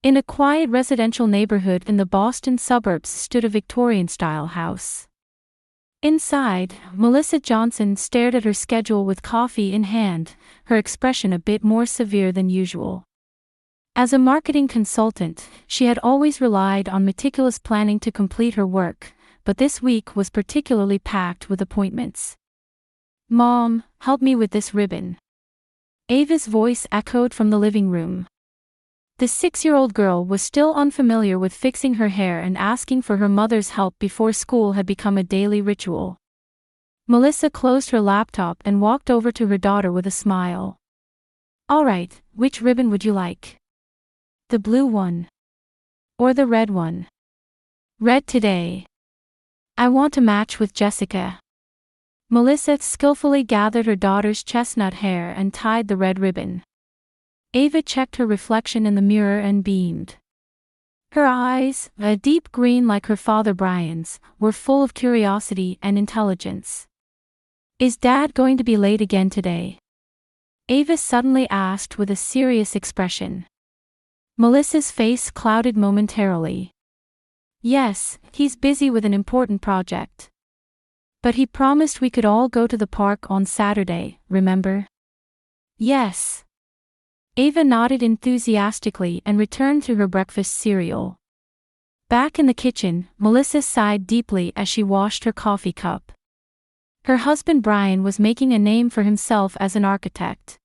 In a quiet residential neighborhood in the Boston suburbs stood a Victorian-style house. Inside, Melissa Johnson stared at her schedule with coffee in hand, her expression a bit more severe than usual. As a marketing consultant, she had always relied on meticulous planning to complete her work, but this week was particularly packed with appointments. "Mom, help me with this ribbon." Ava's voice echoed from the living room. The 6-year-old girl was still unfamiliar with fixing her hair, and asking for her mother's help before school had become a daily ritual. Melissa closed her laptop and walked over to her daughter with a smile. "All right, which ribbon would you like? The blue one? Or the red one?" "Red today. I want to match with Jessica." Melissa skillfully gathered her daughter's chestnut hair and tied the red ribbon. Ava checked her reflection in the mirror and beamed. Her eyes, a deep green like her father Brian's, were full of curiosity and intelligence. "Is Dad going to be late again today?" Ava suddenly asked with a serious expression. Melissa's face clouded momentarily. "Yes, he's busy with an important project. But he promised we could all go to the park on Saturday, remember?" "Yes." Ava nodded enthusiastically and returned to her breakfast cereal. Back in the kitchen, Melissa sighed deeply as she washed her coffee cup. Her husband Brian was making a name for himself as an architect.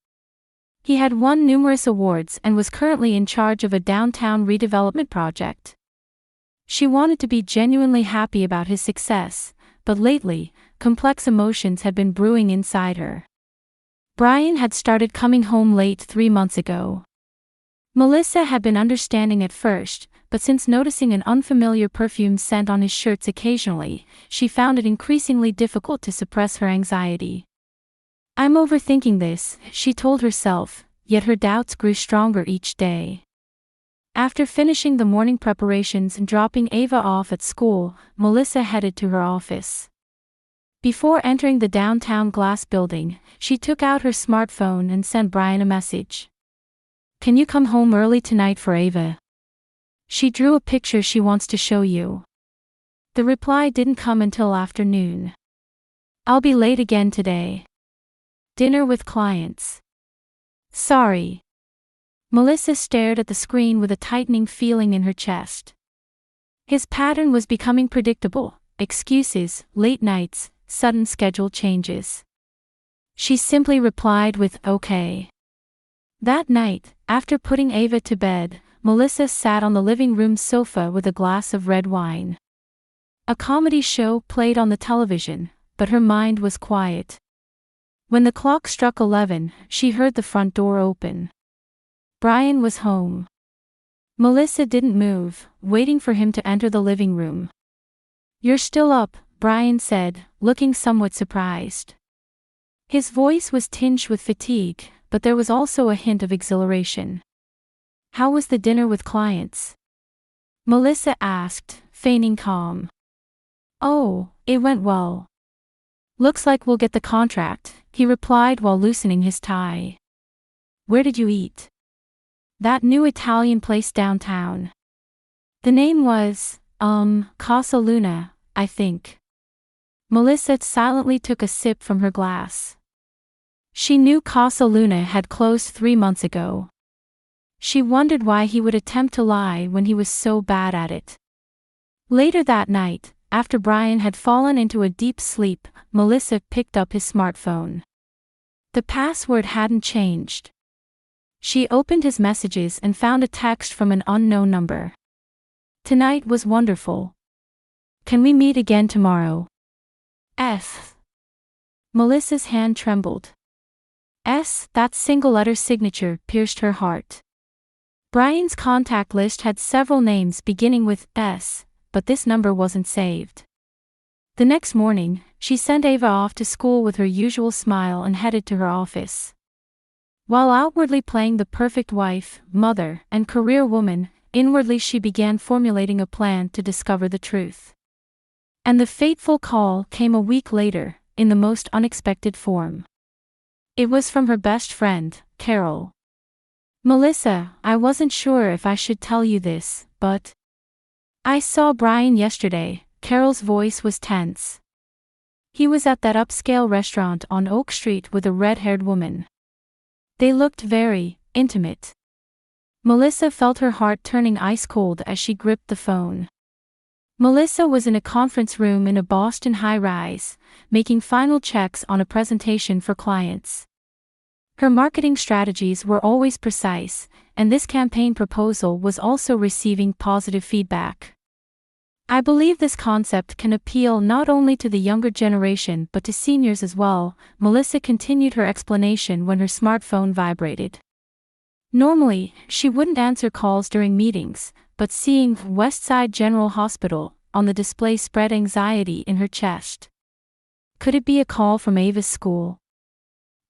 He had won numerous awards and was currently in charge of a downtown redevelopment project. She wanted to be genuinely happy about his success, but lately, complex emotions had been brewing inside her. Brian had started coming home late 3 months ago. Melissa had been understanding at first, but since noticing an unfamiliar perfume scent on his shirts occasionally, she found it increasingly difficult to suppress her anxiety. "I'm overthinking this," she told herself, yet her doubts grew stronger each day. After finishing the morning preparations and dropping Ava off at school, Melissa headed to her office. Before entering the downtown glass building, she took out her smartphone and sent Brian a message. "Can you come home early tonight for Ava? She drew a picture she wants to show you." The reply didn't come until afternoon. "I'll be late again today. Dinner with clients. Sorry." Melissa stared at the screen with a tightening feeling in her chest. His pattern was becoming predictable: excuses, late nights, sudden schedule changes. She simply replied with "okay." That night, after putting Ava to bed, Melissa sat on the living room sofa with a glass of red wine. A comedy show played on the television, but her mind was quiet. When the clock struck 11, she heard the front door open. Brian was home. Melissa didn't move, waiting for him to enter the living room. "You're still up," Brian said, looking somewhat surprised. His voice was tinged with fatigue, but there was also a hint of exhilaration. "How was the dinner with clients?" Melissa asked, feigning calm. "Oh, it went well. Looks like we'll get the contract," he replied while loosening his tie. "Where did you eat?" "That new Italian place downtown. The name was, Casa Luna, I think." Melissa silently took a sip from her glass. She knew Casa Luna had closed 3 months ago. She wondered why he would attempt to lie when he was so bad at it. Later that night, after Brian had fallen into a deep sleep, Melissa picked up his smartphone. The password hadn't changed. She opened his messages and found a text from an unknown number. "Tonight was wonderful. Can we meet again tomorrow? F." Melissa's hand trembled. That single-letter signature pierced her heart. Brian's contact list had several names beginning with S, but this number wasn't saved. The next morning, she sent Ava off to school with her usual smile and headed to her office. While outwardly playing the perfect wife, mother, and career woman, inwardly she began formulating a plan to discover the truth. And the fateful call came a week later, in the most unexpected form. It was from her best friend, Carol. Melissa, I wasn't sure if I should tell you this, but I saw Brian yesterday. Carol's voice was tense. He was at that upscale restaurant on Oak Street with a red-haired woman. They looked very intimate. Melissa felt her heart turning ice-cold as she gripped the phone. Melissa was in a conference room in a Boston high-rise, making final checks on a presentation for clients. Her marketing strategies were always precise, and this campaign proposal was also receiving positive feedback. I believe this concept can appeal not only to the younger generation but to seniors as well, Melissa continued her explanation when her smartphone vibrated. Normally, she wouldn't answer calls during meetings, but seeing Westside General Hospital on the display spread anxiety in her chest. Could it be a call from Ava's school?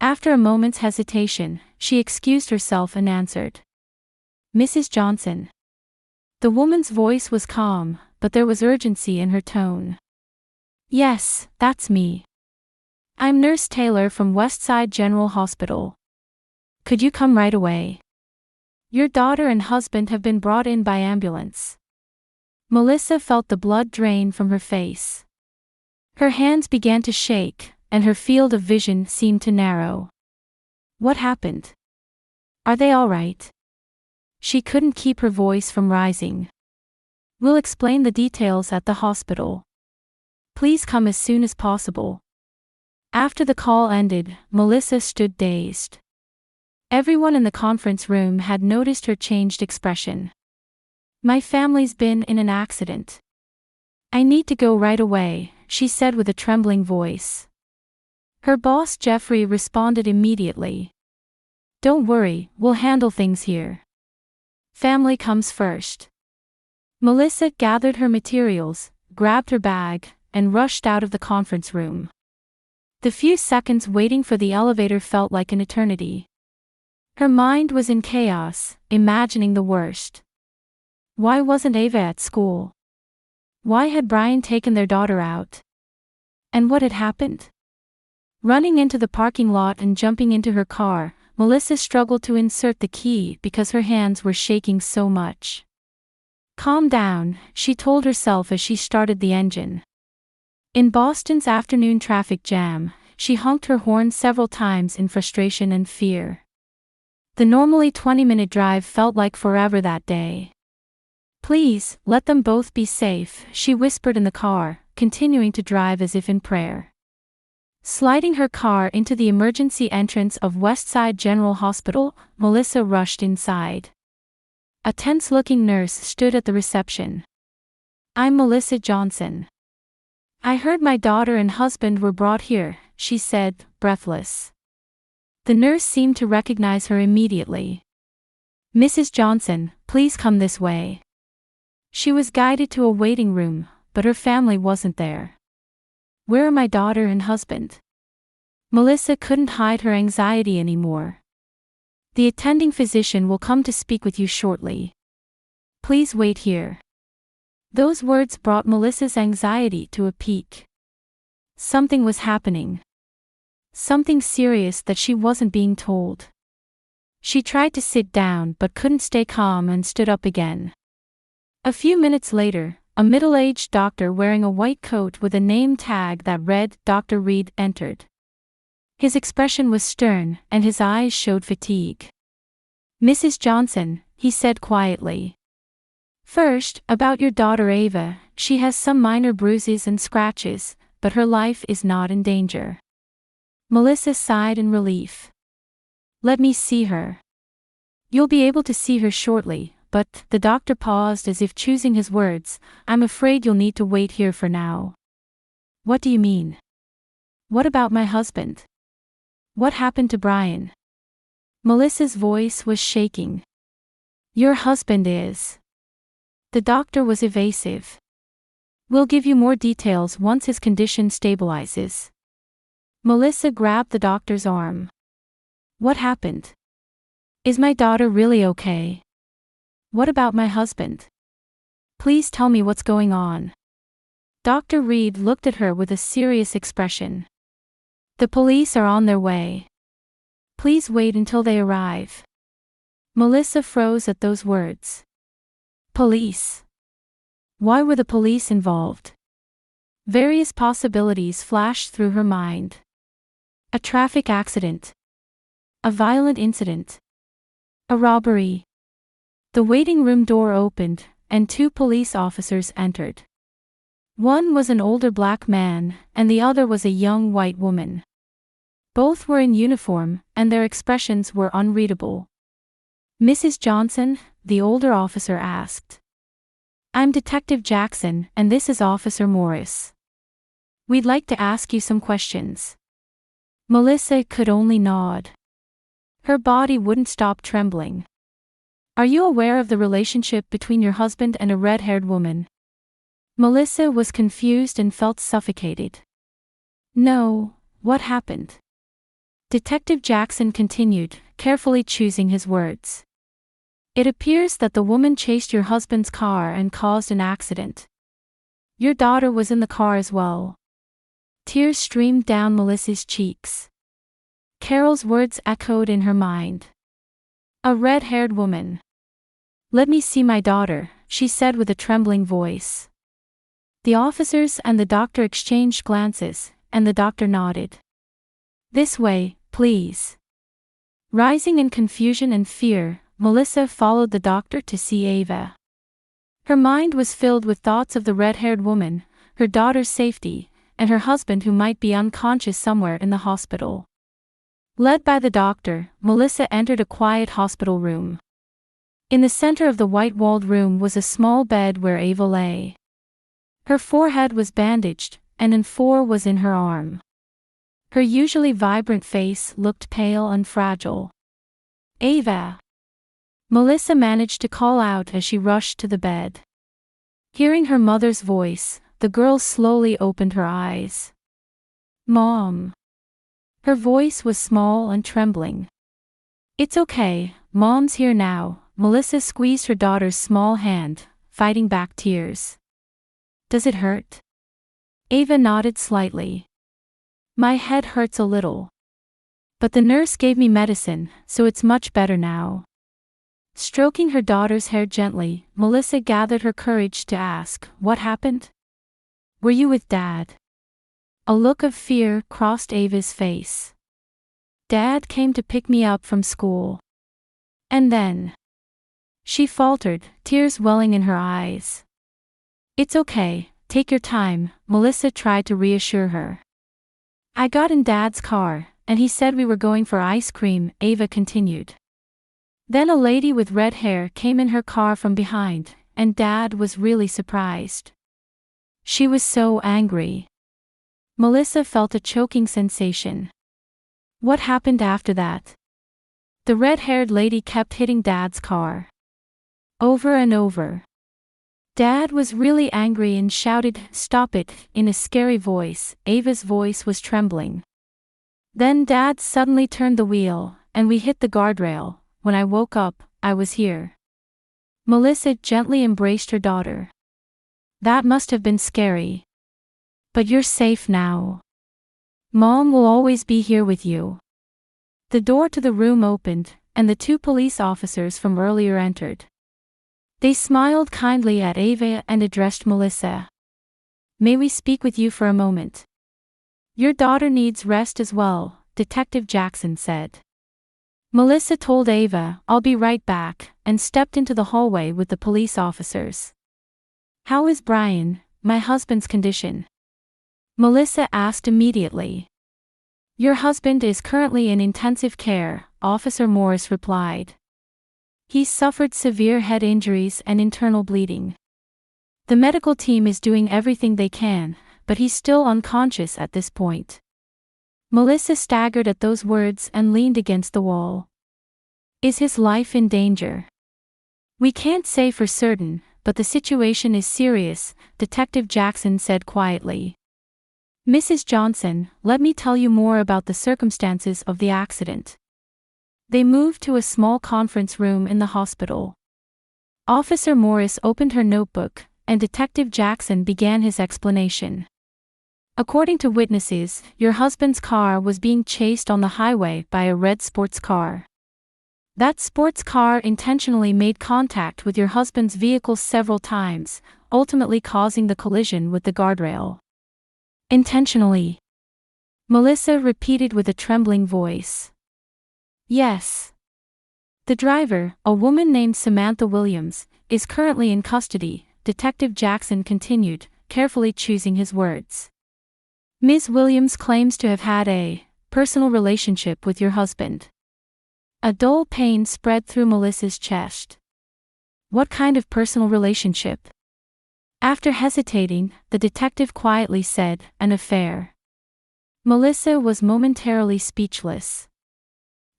After a moment's hesitation, she excused herself and answered. Mrs. Johnson. The woman's voice was calm, but there was urgency in her tone. Yes, that's me. I'm Nurse Taylor from Westside General Hospital. Could you come right away? Your daughter and husband have been brought in by ambulance. Melissa felt the blood drain from her face. Her hands began to shake, and her field of vision seemed to narrow. What happened? Are they all right? She couldn't keep her voice from rising. We'll explain the details at the hospital. Please come as soon as possible. After the call ended, Melissa stood dazed. Everyone in the conference room had noticed her changed expression. My family's been in an accident. I need to go right away, she said with a trembling voice. Her boss Jeffrey responded immediately. Don't worry, we'll handle things here. Family comes first. Melissa gathered her materials, grabbed her bag, and rushed out of the conference room. The few seconds waiting for the elevator felt like an eternity. Her mind was in chaos, imagining the worst. Why wasn't Ava at school? Why had Brian taken their daughter out? And what had happened? Running into the parking lot and jumping into her car, Melissa struggled to insert the key because her hands were shaking so much. Calm down, she told herself as she started the engine. In Boston's afternoon traffic jam, she honked her horn several times in frustration and fear. The normally 20-minute drive felt like forever that day. Please, let them both be safe, she whispered in the car, continuing to drive as if in prayer. Sliding her car into the emergency entrance of Westside General Hospital, Melissa rushed inside. A tense-looking nurse stood at the reception. I'm Melissa Johnson. I heard my daughter and husband were brought here, she said, breathless. The nurse seemed to recognize her immediately. Mrs. Johnson, please come this way. She was guided to a waiting room, but her family wasn't there. Where are my daughter and husband? Melissa couldn't hide her anxiety anymore. The attending physician will come to speak with you shortly. Please wait here. Those words brought Melissa's anxiety to a peak. Something was happening. Something serious that she wasn't being told. She tried to sit down but couldn't stay calm and stood up again. A few minutes later, a middle-aged doctor wearing a white coat with a name tag that read Dr. Reed entered. His expression was stern, and his eyes showed fatigue. Mrs. Johnson, he said quietly. First, about your daughter Ava, she has some minor bruises and scratches, but her life is not in danger. Melissa sighed in relief. Let me see her. You'll be able to see her shortly, but, the doctor paused as if choosing his words, I'm afraid you'll need to wait here for now. What do you mean? What about my husband? What happened to Brian? Melissa's voice was shaking. Your husband is. The doctor was evasive. We'll give you more details once his condition stabilizes. Melissa grabbed the doctor's arm. What happened? Is my daughter really okay? What about my husband? Please tell me what's going on. Dr. Reed looked at her with a serious expression. The police are on their way. Please wait until they arrive. Melissa froze at those words. Police. Why were the police involved? Various possibilities flashed through her mind. A traffic accident. A violent incident. A robbery. The waiting room door opened, and two police officers entered. One was an older black man, and the other was a young white woman. Both were in uniform, and their expressions were unreadable. Mrs. Johnson, the older officer asked. I'm Detective Jackson, and this is Officer Morris. We'd like to ask you some questions. Melissa could only nod. Her body wouldn't stop trembling. Are you aware of the relationship between your husband and a red-haired woman? Melissa was confused and felt suffocated. No, what happened? Detective Jackson continued, carefully choosing his words. It appears that the woman chased your husband's car and caused an accident. Your daughter was in the car as well. Tears streamed down Melissa's cheeks. Carol's words echoed in her mind. A red-haired woman. Let me see my daughter, she said with a trembling voice. The officers and the doctor exchanged glances, and the doctor nodded. This way, please. Rising in confusion and fear, Melissa followed the doctor to see Ava. Her mind was filled with thoughts of the red-haired woman, her daughter's safety, and her husband who might be unconscious somewhere in the hospital. Led by the doctor, Melissa entered a quiet hospital room. In the center of the white-walled room was a small bed where Ava lay. Her forehead was bandaged, and an IV was in her arm. Her usually vibrant face looked pale and fragile. Ava! Melissa managed to call out as she rushed to the bed. Hearing her mother's voice, the girl slowly opened her eyes. Mom! Her voice was small and trembling. It's okay, Mom's here now. Melissa squeezed her daughter's small hand, fighting back tears. Does it hurt? Ava nodded slightly. My head hurts a little. But the nurse gave me medicine, so it's much better now. Stroking her daughter's hair gently, Melissa gathered her courage to ask, what happened? Were you with Dad? A look of fear crossed Ava's face. Dad came to pick me up from school. And then. She faltered, tears welling in her eyes. It's okay, take your time, Melissa tried to reassure her. I got in Dad's car, and he said we were going for ice cream, Ava continued. Then a lady with red hair came in her car from behind, and Dad was really surprised. She was so angry. Melissa felt a choking sensation. What happened after that? The red-haired lady kept hitting Dad's car. Over and over. Dad was really angry and shouted, "Stop it," in a scary voice. Ava's voice was trembling. Then Dad suddenly turned the wheel, and we hit the guardrail. When I woke up, I was here. Melissa gently embraced her daughter. That must have been scary. But you're safe now. Mom will always be here with you. The door to the room opened, and the two police officers from earlier entered. They smiled kindly at Ava and addressed Melissa. May we speak with you for a moment? Your daughter needs rest as well, Detective Jackson said. Melissa told Ava, I'll be right back, and stepped into the hallway with the police officers. How is Brian, my husband's condition? Melissa asked immediately. Your husband is currently in intensive care, Officer Morris replied. He suffered severe head injuries and internal bleeding. The medical team is doing everything they can, but he's still unconscious at this point. Melissa staggered at those words and leaned against the wall. Is his life in danger? We can't say for certain, but the situation is serious, Detective Jackson said quietly. Mrs. Johnson, let me tell you more about the circumstances of the accident. They moved to a small conference room in the hospital. Officer Morris opened her notebook, and Detective Jackson began his explanation. According to witnesses, your husband's car was being chased on the highway by a red sports car. That sports car intentionally made contact with your husband's vehicle several times, ultimately causing the collision with the guardrail. Intentionally. Melissa repeated with a trembling voice. Yes. The driver, a woman named Samantha Williams, is currently in custody, Detective Jackson continued, carefully choosing his words. Ms. Williams claims to have had a personal relationship with your husband. A dull pain spread through Melissa's chest. What kind of personal relationship? After hesitating, the detective quietly said, an affair. Melissa was momentarily speechless.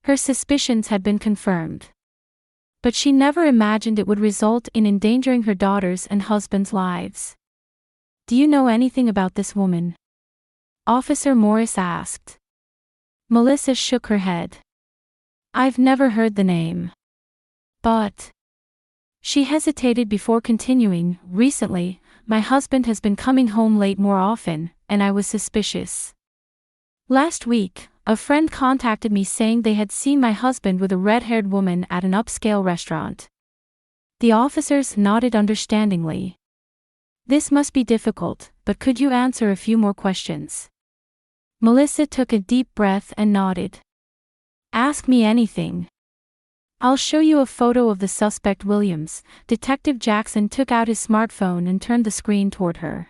Her suspicions had been confirmed. But she never imagined it would result in endangering her daughter's and husband's lives. Do you know anything about this woman? Officer Morris asked. Melissa shook her head. I've never heard the name. But. She hesitated before continuing, recently, my husband has been coming home late more often, and I was suspicious. Last week, a friend contacted me saying they had seen my husband with a red-haired woman at an upscale restaurant. The officers nodded understandingly. This must be difficult, but could you answer a few more questions? Melissa took a deep breath and nodded. Ask me anything. I'll show you a photo of the suspect Williams. Detective Jackson took out his smartphone and turned the screen toward her.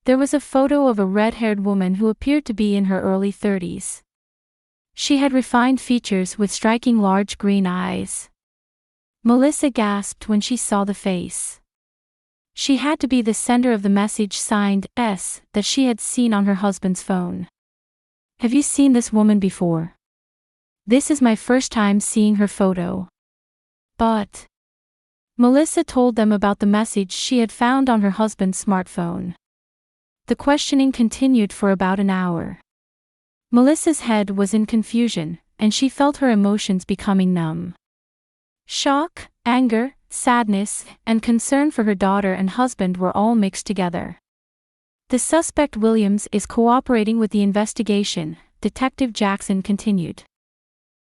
There was a photo of a red-haired woman who appeared to be in her early 30s. She had refined features with striking large green eyes. Melissa gasped when she saw the face. She had to be the sender of the message signed S that she had seen on her husband's phone. Have you seen this woman before? This is my first time seeing her photo. But. Melissa told them about the message she had found on her husband's smartphone. The questioning continued for about an hour. Melissa's head was in confusion, and she felt her emotions becoming numb. Shock, anger, sadness, and concern for her daughter and husband were all mixed together. The suspect Williams is cooperating with the investigation, Detective Jackson continued.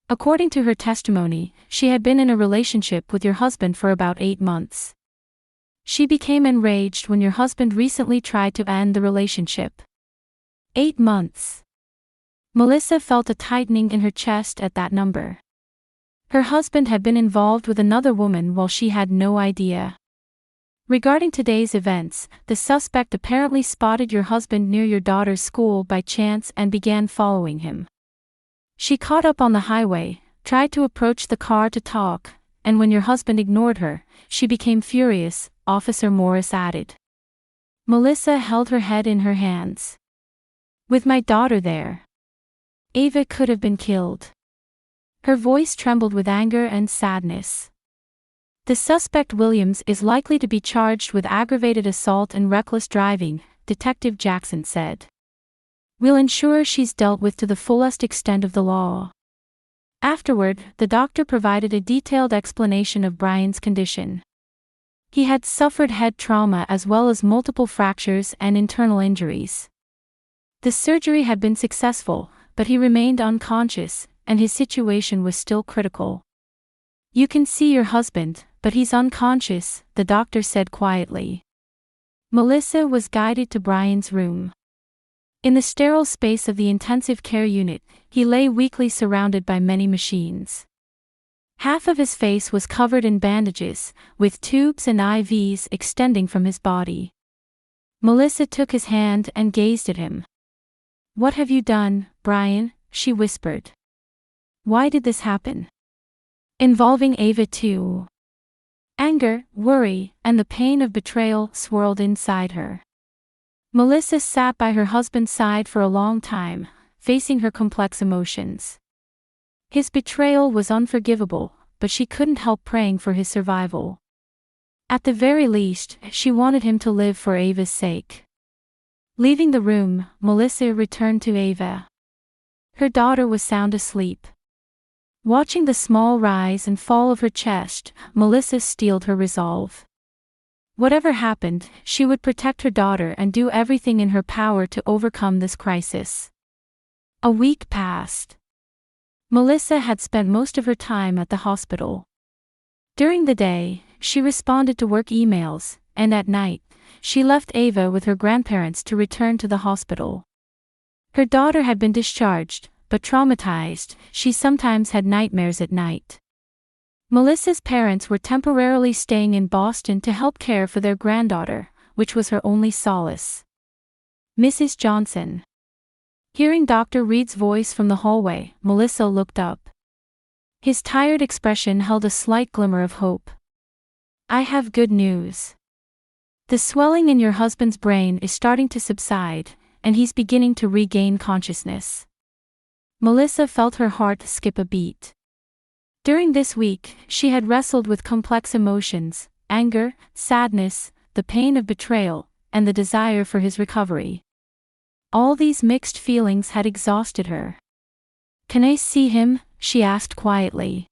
According to her testimony, she had been in a relationship with your husband for about 8 months. She became enraged when your husband recently tried to end the relationship. 8 months. Melissa felt a tightening in her chest at that number. Her husband had been involved with another woman while she had no idea. Regarding today's events, the suspect apparently spotted your husband near your daughter's school by chance and began following him. She caught up on the highway, tried to approach the car to talk, and when your husband ignored her, she became furious, Officer Morris added. Melissa held her head in her hands. With my daughter there. Ava could have been killed. Her voice trembled with anger and sadness. The suspect Williams is likely to be charged with aggravated assault and reckless driving, Detective Jackson said. We'll ensure she's dealt with to the fullest extent of the law. Afterward, the doctor provided a detailed explanation of Brian's condition. He had suffered head trauma as well as multiple fractures and internal injuries. The surgery had been successful, but he remained unconscious, and his situation was still critical. You can see your husband, but he's unconscious, the doctor said quietly. Melissa was guided to Brian's room. In the sterile space of the intensive care unit, he lay weakly surrounded by many machines. Half of his face was covered in bandages, with tubes and IVs extending from his body. Melissa took his hand and gazed at him. What have you done, Brian? She whispered. Why did this happen? Involving Ava too. Anger, worry, and the pain of betrayal swirled inside her. Melissa sat by her husband's side for a long time, facing her complex emotions. His betrayal was unforgivable, but she couldn't help praying for his survival. At the very least, she wanted him to live for Ava's sake. Leaving the room, Melissa returned to Ava. Her daughter was sound asleep. Watching the small rise and fall of her chest, Melissa steeled her resolve. Whatever happened, she would protect her daughter and do everything in her power to overcome this crisis. A week passed. Melissa had spent most of her time at the hospital. During the day, she responded to work emails, and at night, she left Ava with her grandparents to return to the hospital. Her daughter had been discharged, but traumatized, she sometimes had nightmares at night. Melissa's parents were temporarily staying in Boston to help care for their granddaughter, which was her only solace. Mrs. Johnson. Hearing Dr. Reed's voice from the hallway, Melissa looked up. His tired expression held a slight glimmer of hope. "I have good news. The swelling in your husband's brain is starting to subside, and he's beginning to regain consciousness." Melissa felt her heart skip a beat. During this week, she had wrestled with complex emotions: anger, sadness, the pain of betrayal, and the desire for his recovery. All these mixed feelings had exhausted her. "Can I see him?" she asked quietly.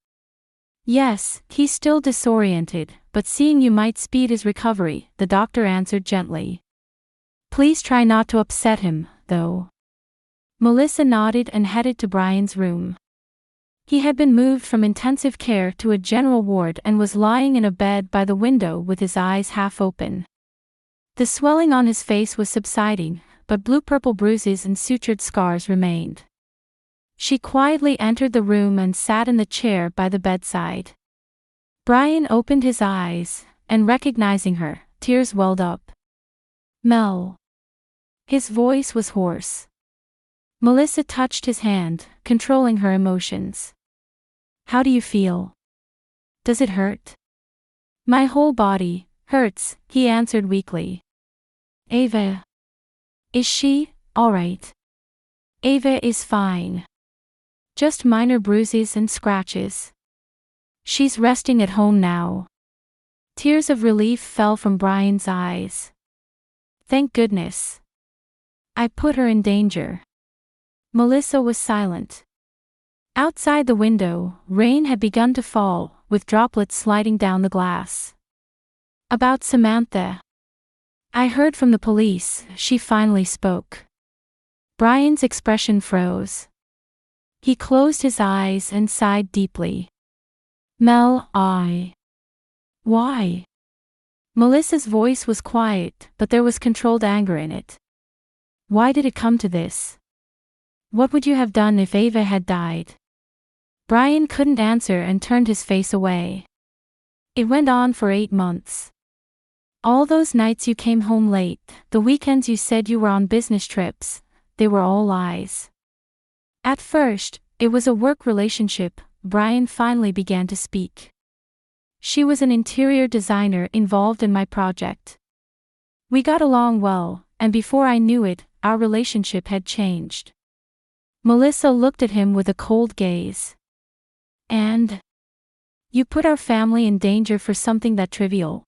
"Yes, he's still disoriented, but seeing you might speed his recovery," the doctor answered gently. "Please try not to upset him, though." Melissa nodded and headed to Brian's room. He had been moved from intensive care to a general ward and was lying in a bed by the window with his eyes half open. The swelling on his face was subsiding, but blue-purple bruises and sutured scars remained. She quietly entered the room and sat in the chair by the bedside. Brian opened his eyes, and recognizing her, tears welled up. "Mel." His voice was hoarse. Melissa touched his hand, controlling her emotions. "How do you feel? Does it hurt?" "My whole body hurts," he answered weakly. "Ava. Is she all right?" "Ava is fine. Just minor bruises and scratches. She's resting at home now." Tears of relief fell from Brian's eyes. "Thank goodness. I put her in danger." Melissa was silent. Outside the window, rain had begun to fall, with droplets sliding down the glass. "About Samantha. I heard from the police," she finally spoke. Brian's expression froze. He closed his eyes and sighed deeply. "Mel, Why?" Melissa's voice was quiet, but there was controlled anger in it. "Why did it come to this? What would you have done if Ava had died?" Brian couldn't answer and turned his face away. "It went on for 8 months. All those nights you came home late, the weekends you said you were on business trips, they were all lies. At first, it was a work relationship." Brian finally began to speak. "She was an interior designer involved in my project. We got along well, and before I knew it, our relationship had changed." Melissa looked at him with a cold gaze. "And? You put our family in danger for something that trivial?"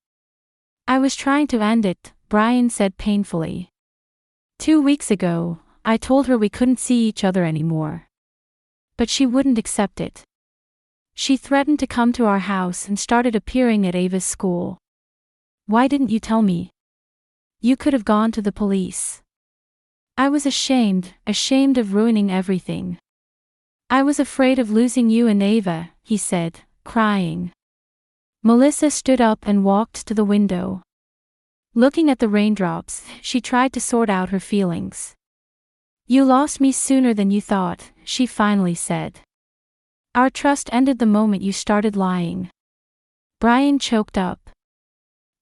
"I was trying to end it," Brian said painfully. 2 weeks ago, I told her we couldn't see each other anymore. But she wouldn't accept it. She threatened to come to our house and started appearing at Ava's school. Why didn't you tell me? You could have gone to the police." "I was ashamed of ruining everything. I was afraid of losing you and Ava," he said, crying. Melissa stood up and walked to the window. Looking at the raindrops, she tried to sort out her feelings. "You lost me sooner than you thought," she finally said. "Our trust ended the moment you started lying." Brian choked up.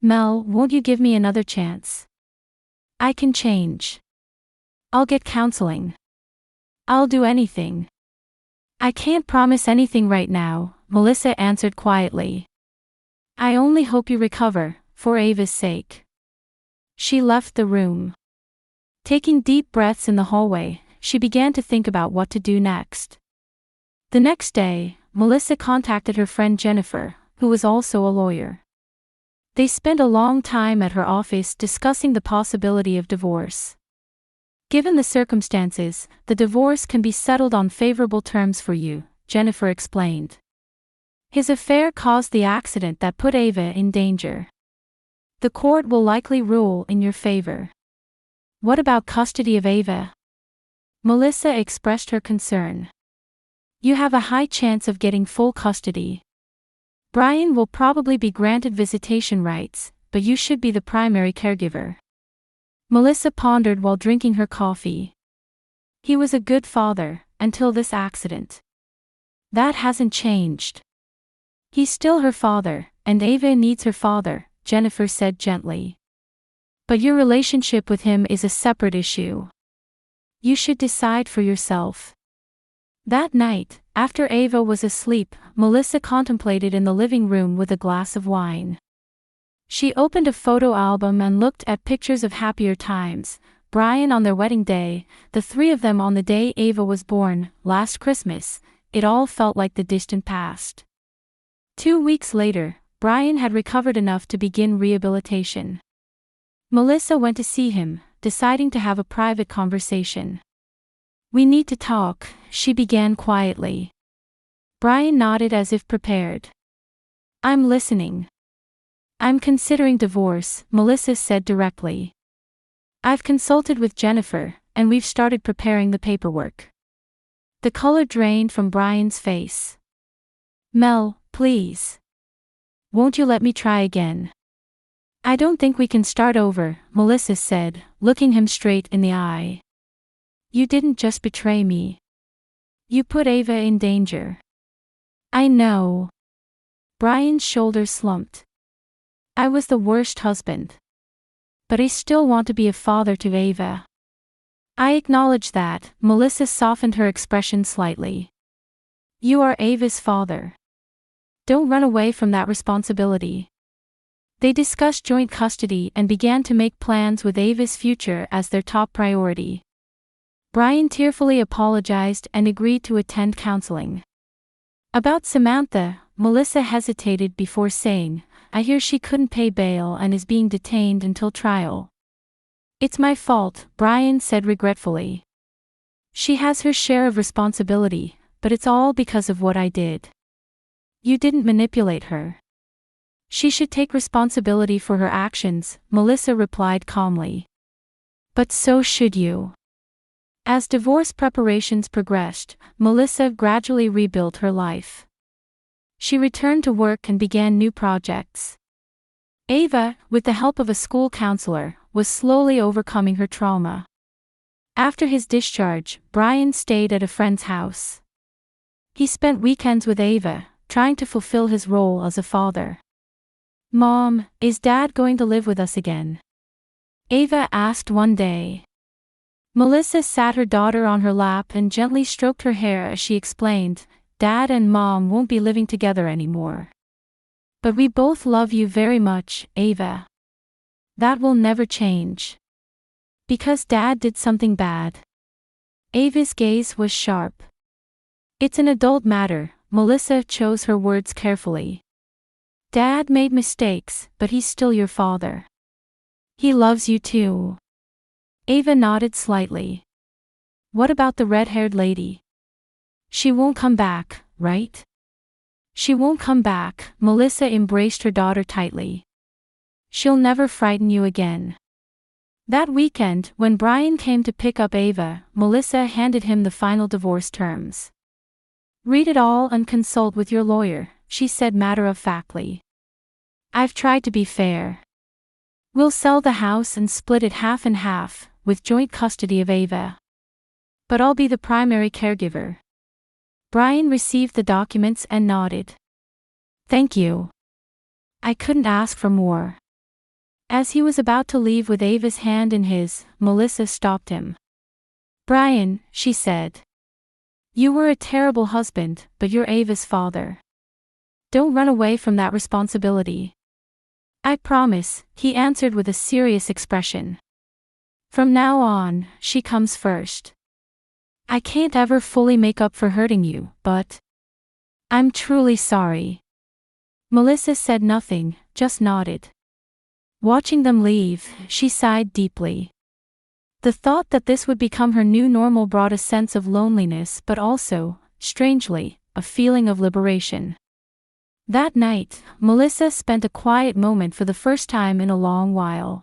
"Mel, won't you give me another chance? I can change. I'll get counseling. I'll do anything." "I can't promise anything right now," Melissa answered quietly. "I only hope you recover, for Ava's sake." She left the room. Taking deep breaths in the hallway, she began to think about what to do next. The next day, Melissa contacted her friend Jennifer, who was also a lawyer. They spent a long time at her office discussing the possibility of divorce. "Given the circumstances, the divorce can be settled on favorable terms for you," Jennifer explained. "His affair caused the accident that put Ava in danger. The court will likely rule in your favor." "What about custody of Ava?" Melissa expressed her concern. You have a high chance of getting full custody. Brian will probably be granted visitation rights, but you should be the primary caregiver. Melissa pondered while drinking her coffee. He was a good father, until this accident. That hasn't changed. He's still her father, and Ava needs her father, Jennifer said gently. But your relationship with him is a separate issue. You should decide for yourself. That night, after Ava was asleep, Melissa contemplated in the living room with a glass of wine. She opened a photo album and looked at pictures of happier times, Brian on their wedding day, the three of them on the day Ava was born, last Christmas. It all felt like the distant past. 2 weeks later, Brian had recovered enough to begin rehabilitation. Melissa went to see him, deciding to have a private conversation. We need to talk, she began quietly. Brian nodded as if prepared. I'm listening. I'm considering divorce, Melissa said directly. I've consulted with Jennifer, and we've started preparing the paperwork. The color drained from Brian's face. Mel, please. Won't you let me try again? I don't think we can start over, Melissa said, looking him straight in the eye. You didn't just betray me. You put Ava in danger. I know. Brian's shoulders slumped. I was the worst husband. But I still want to be a father to Ava. I acknowledge that, Melissa softened her expression slightly. You are Ava's father. Don't run away from that responsibility. They discussed joint custody and began to make plans with Ava's future as their top priority. Brian tearfully apologized and agreed to attend counseling. About Samantha, Melissa hesitated before saying, I hear she couldn't pay bail and is being detained until trial. It's my fault, Brian said regretfully. She has her share of responsibility, but it's all because of what I did. You didn't manipulate her. She should take responsibility for her actions, Melissa replied calmly. But so should you. As divorce preparations progressed, Melissa gradually rebuilt her life. She returned to work and began new projects. Ava, with the help of a school counselor, was slowly overcoming her trauma. After his discharge, Brian stayed at a friend's house. He spent weekends with Ava, trying to fulfill his role as a father. Mom, is Dad going to live with us again? Ava asked one day. Melissa sat her daughter on her lap and gently stroked her hair as she explained, Dad and Mom won't be living together anymore. But we both love you very much, Ava. That will never change. Because Dad did something bad. Ava's gaze was sharp. It's an adult matter, Melissa chose her words carefully. Dad made mistakes, but he's still your father. He loves you too. Ava nodded slightly. What about the red-haired lady? She won't come back, right? She won't come back, Melissa embraced her daughter tightly. She'll never frighten you again. That weekend, when Brian came to pick up Ava, Melissa handed him the final divorce terms. Read it all and consult with your lawyer, she said matter-of-factly. I've tried to be fair. We'll sell the house and split it half and half, with joint custody of Ava. But I'll be the primary caregiver. Brian received the documents and nodded. Thank you. I couldn't ask for more. As he was about to leave with Ava's hand in his, Melissa stopped him. Brian, she said. You were a terrible husband, but you're Ava's father. Don't run away from that responsibility. I promise, he answered with a serious expression. From now on, she comes first. I can't ever fully make up for hurting you, but I'm truly sorry. Melissa said nothing, just nodded. Watching them leave, she sighed deeply. The thought that this would become her new normal brought a sense of loneliness but also, strangely, a feeling of liberation. That night, Melissa spent a quiet moment for the first time in a long while.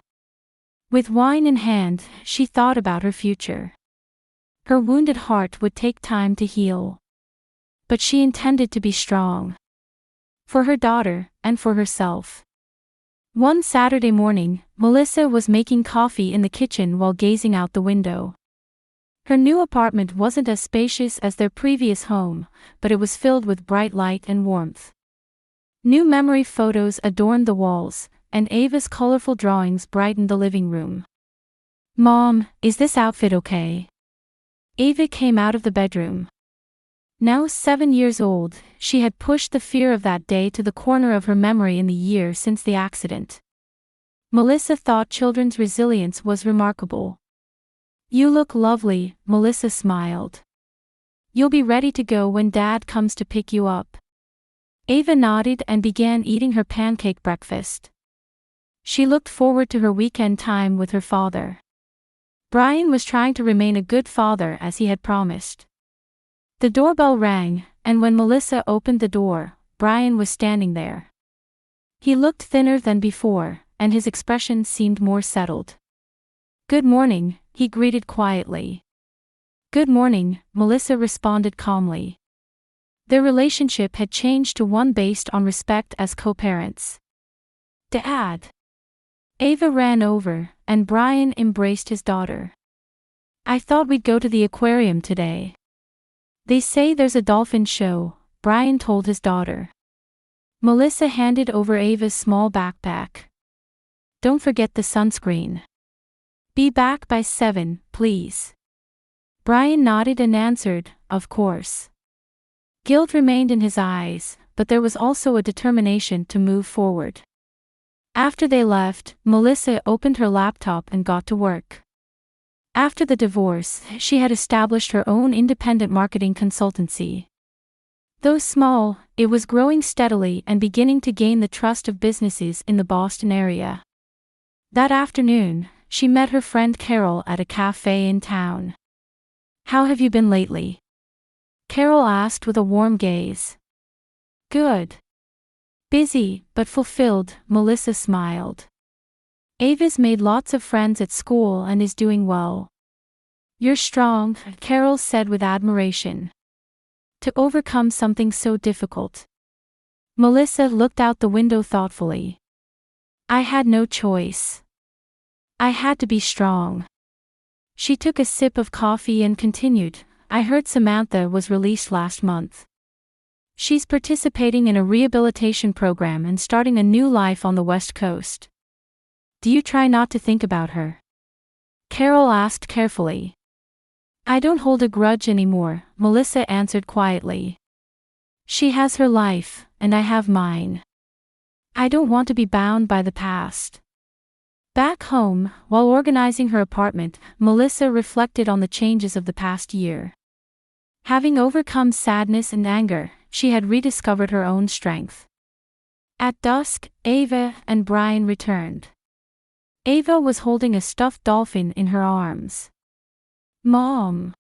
With wine in hand, she thought about her future. Her wounded heart would take time to heal. But she intended to be strong. For her daughter, and for herself. One Saturday morning, Melissa was making coffee in the kitchen while gazing out the window. Her new apartment wasn't as spacious as their previous home, but it was filled with bright light and warmth. New memory photos adorned the walls, and Ava's colorful drawings brightened the living room. "Mom, is this outfit okay?" Ava came out of the bedroom. Now 7 years old, she had pushed the fear of that day to the corner of her memory in the year since the accident. Melissa thought children's resilience was remarkable. "You look lovely," Melissa smiled. "You'll be ready to go when Dad comes to pick you up." Ava nodded and began eating her pancake breakfast. She looked forward to her weekend time with her father. Brian was trying to remain a good father as he had promised. The doorbell rang, and when Melissa opened the door, Brian was standing there. He looked thinner than before, and his expression seemed more settled. "Good morning," he greeted quietly. "Good morning," Melissa responded calmly. Their relationship had changed to one based on respect as co-parents. "Dad!" Ava ran over, and Brian embraced his daughter. "I thought we'd go to the aquarium today." "They say there's a dolphin show," Brian told his daughter. Melissa handed over Ava's small backpack. "Don't forget the sunscreen. Be back by 7, please." Brian nodded and answered, "Of course." Guilt remained in his eyes, but there was also a determination to move forward. After they left, Melissa opened her laptop and got to work. After the divorce, she had established her own independent marketing consultancy. Though small, it was growing steadily and beginning to gain the trust of businesses in the Boston area. That afternoon, she met her friend Carol at a cafe in town. "How have you been lately?" Carol asked with a warm gaze. "Good. Busy, but fulfilled," Melissa smiled. "Ava's made lots of friends at school and is doing well." "You're strong," Carol said with admiration. "To overcome something so difficult." Melissa looked out the window thoughtfully. "I had no choice. I had to be strong." She took a sip of coffee and continued, "I heard Samantha was released last month. She's participating in a rehabilitation program and starting a new life on the West Coast. Do you try not to think about her?" Carol asked carefully. "I don't hold a grudge anymore," Melissa answered quietly. "She has her life, and I have mine. I don't want to be bound by the past." Back home, while organizing her apartment, Melissa reflected on the changes of the past year. Having overcome sadness and anger, she had rediscovered her own strength. At dusk, Ava and Brian returned. Ava was holding a stuffed dolphin in her arms. "Mom!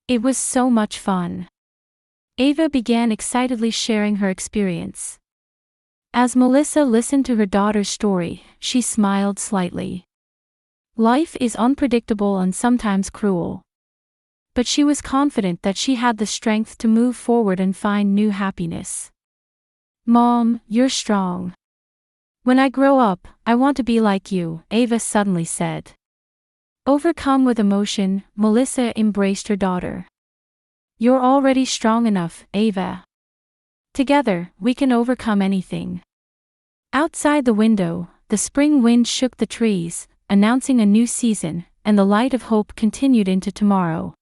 It was so much fun." Ava began excitedly sharing her experience. As Melissa listened to her daughter's story, she smiled slightly. Life is unpredictable and sometimes cruel. But she was confident that she had the strength to move forward and find new happiness. "Mom, you're strong. When I grow up, I want to be like you," Ava suddenly said. Overcome with emotion, Melissa embraced her daughter. "You're already strong enough, Ava. Together, we can overcome anything." Outside the window, the spring wind shook the trees, announcing a new season, and the light of hope continued into tomorrow.